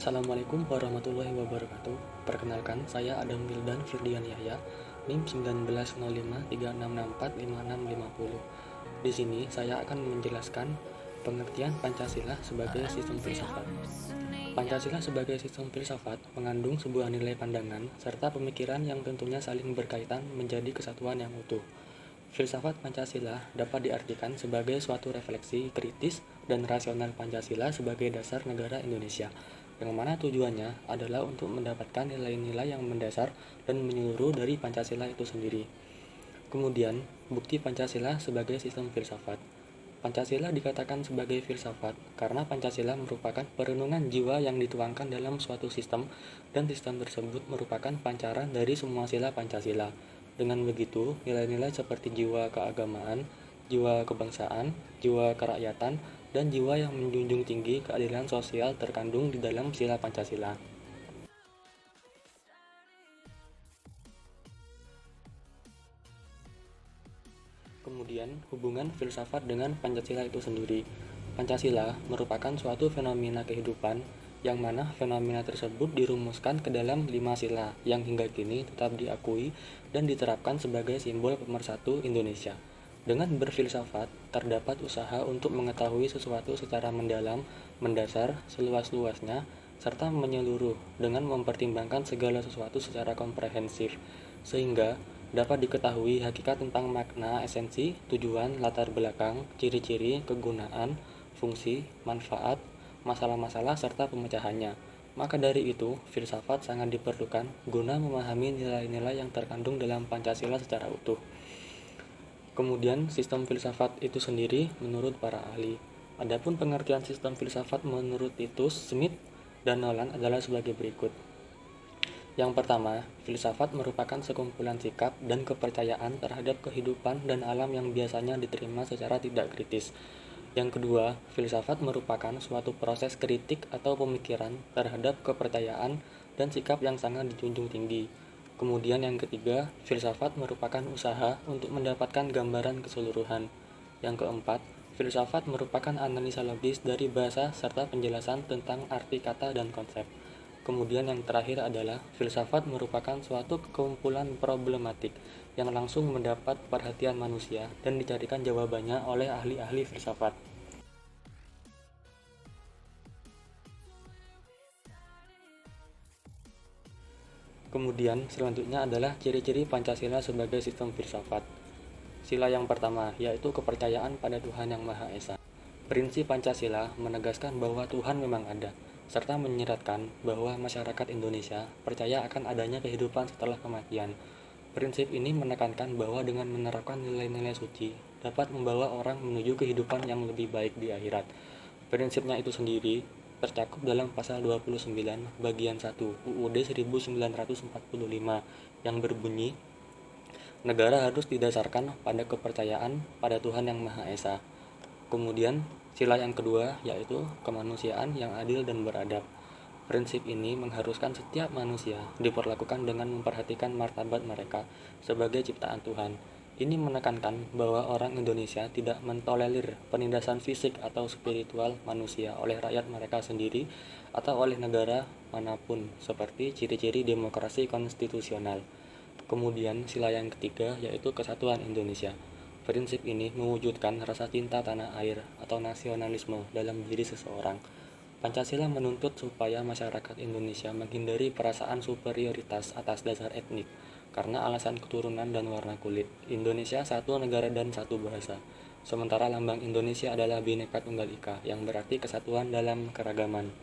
Assalamualaikum warahmatullahi wabarakatuh. Perkenalkan, saya Adam Wildan Firdian Yahya, NIM 190536645650. Di sini saya akan menjelaskan pengertian Pancasila sebagai sistem filsafat. Pancasila sebagai sistem filsafat mengandung sebuah nilai pandangan serta pemikiran yang tentunya saling berkaitan menjadi kesatuan yang utuh. Filsafat Pancasila dapat diartikan sebagai suatu refleksi kritis dan rasional Pancasila sebagai dasar negara Indonesia, yang mana tujuannya adalah untuk mendapatkan nilai-nilai yang mendasar dan menyeluruh dari Pancasila itu sendiri. Kemudian, bukti Pancasila sebagai sistem filsafat. Pancasila dikatakan sebagai filsafat karena Pancasila merupakan perenungan jiwa yang dituangkan dalam suatu sistem, dan sistem tersebut merupakan pancaran dari semua sila Pancasila. Dengan begitu, nilai-nilai seperti jiwa keagamaan, jiwa kebangsaan, jiwa kerakyatan, dan jiwa yang menjunjung tinggi keadilan sosial terkandung di dalam sila Pancasila. Kemudian, hubungan filsafat dengan Pancasila itu sendiri. Pancasila merupakan suatu fenomena kehidupan yang mana fenomena tersebut dirumuskan ke dalam 5 sila yang hingga kini tetap diakui dan diterapkan sebagai simbol pemersatu Indonesia. Dengan berfilsafat, terdapat usaha untuk mengetahui sesuatu secara mendalam, mendasar, seluas-luasnya, serta menyeluruh dengan mempertimbangkan segala sesuatu secara komprehensif, sehingga dapat diketahui hakikat tentang makna, esensi, tujuan, latar belakang, ciri-ciri, kegunaan, fungsi, manfaat, masalah-masalah, serta pemecahannya. Maka dari itu, filsafat sangat diperlukan guna memahami nilai-nilai yang terkandung dalam Pancasila secara utuh. Kemudian, sistem filsafat itu sendiri menurut para ahli. Adapun pengertian sistem filsafat menurut Titus, Smith, dan Nolan adalah sebagai berikut. Yang pertama, filsafat merupakan sekumpulan sikap dan kepercayaan terhadap kehidupan dan alam yang biasanya diterima secara tidak kritis. Yang kedua, filsafat merupakan suatu proses kritik atau pemikiran terhadap kepercayaan dan sikap yang sangat dijunjung tinggi. Kemudian yang ketiga, filsafat merupakan usaha untuk mendapatkan gambaran keseluruhan. Yang keempat, filsafat merupakan analisa logis dari bahasa serta penjelasan tentang arti kata dan konsep. Kemudian yang terakhir adalah filsafat merupakan suatu kumpulan problematik yang langsung mendapat perhatian manusia dan dicarikan jawabannya oleh ahli-ahli filsafat. Kemudian selanjutnya adalah ciri-ciri Pancasila sebagai sistem filsafat. Sila yang pertama yaitu kepercayaan pada Tuhan Yang Maha Esa. Prinsip Pancasila menegaskan bahwa Tuhan memang ada, serta menyeratkan bahwa masyarakat Indonesia percaya akan adanya kehidupan setelah kematian. Prinsip ini menekankan bahwa dengan menerapkan nilai-nilai suci dapat membawa orang menuju kehidupan yang lebih baik di akhirat. Prinsipnya itu sendiri tercakup dalam pasal 29 bagian 1 UUD 1945 yang berbunyi, negara harus didasarkan pada kepercayaan pada Tuhan Yang Maha Esa. Kemudian, sila yang kedua yaitu kemanusiaan yang adil dan beradab. Prinsip ini mengharuskan setiap manusia diperlakukan dengan memperhatikan martabat mereka sebagai ciptaan Tuhan. Ini menekankan bahwa orang Indonesia tidak mentolerir penindasan fisik atau spiritual manusia oleh rakyat mereka sendiri atau oleh negara manapun, seperti ciri-ciri demokrasi konstitusional. Kemudian sila yang ketiga yaitu kesatuan Indonesia. Prinsip ini mewujudkan rasa cinta tanah air atau nasionalisme dalam diri seseorang. Pancasila menuntut supaya masyarakat Indonesia menghindari perasaan superioritas atas dasar etnik karena alasan keturunan dan warna kulit. Indonesia satu negara dan satu bahasa. Sementara lambang Indonesia adalah Bhinneka Tunggal Ika yang berarti kesatuan dalam keragaman.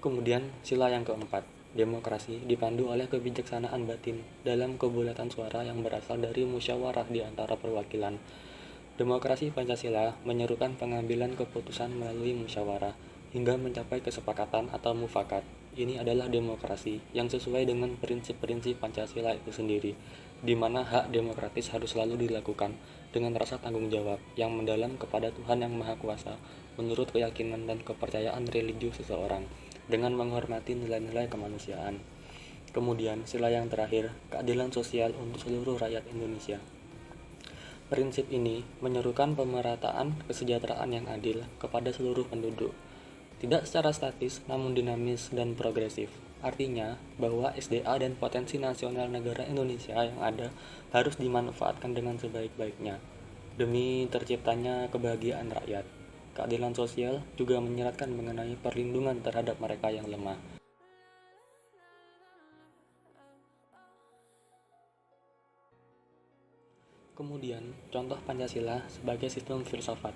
Kemudian sila yang keempat, demokrasi dipandu oleh kebijaksanaan batin dalam kebulatan suara yang berasal dari musyawarah di antara perwakilan. Demokrasi Pancasila menyerukan pengambilan keputusan melalui musyawarah hingga mencapai kesepakatan atau mufakat. Ini adalah demokrasi yang sesuai dengan prinsip-prinsip Pancasila itu sendiri, di mana hak demokratis harus selalu dilakukan dengan rasa tanggung jawab yang mendalam kepada Tuhan Yang Maha Kuasa menurut keyakinan dan kepercayaan religius seseorang, dengan menghormati nilai-nilai kemanusiaan. Kemudian sila yang terakhir, keadilan sosial untuk seluruh rakyat Indonesia. Prinsip ini menyerukan pemerataan kesejahteraan yang adil kepada seluruh penduduk. Tidak secara statis, namun dinamis dan progresif. Artinya, bahwa SDA dan potensi nasional negara Indonesia yang ada harus dimanfaatkan dengan sebaik-baiknya, demi terciptanya kebahagiaan rakyat. Keadilan sosial juga menyeratkan mengenai perlindungan terhadap mereka yang lemah. Kemudian, contoh Pancasila sebagai sistem filsafat.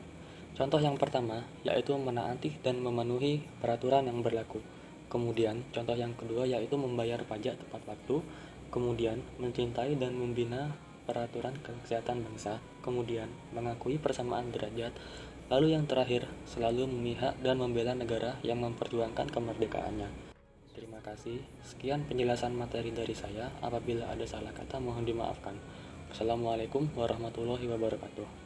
Contoh yang pertama, yaitu menaati dan memenuhi peraturan yang berlaku. Kemudian, contoh yang kedua yaitu membayar pajak tepat waktu. Kemudian, mencintai dan membina peraturan kesehatan bangsa. Kemudian, mengakui persamaan derajat. Lalu yang terakhir, selalu memihak dan membela negara yang memperjuangkan kemerdekaannya. Terima kasih. Sekian penjelasan materi dari saya. Apabila ada salah kata, mohon dimaafkan. Wassalamualaikum warahmatullahi wabarakatuh.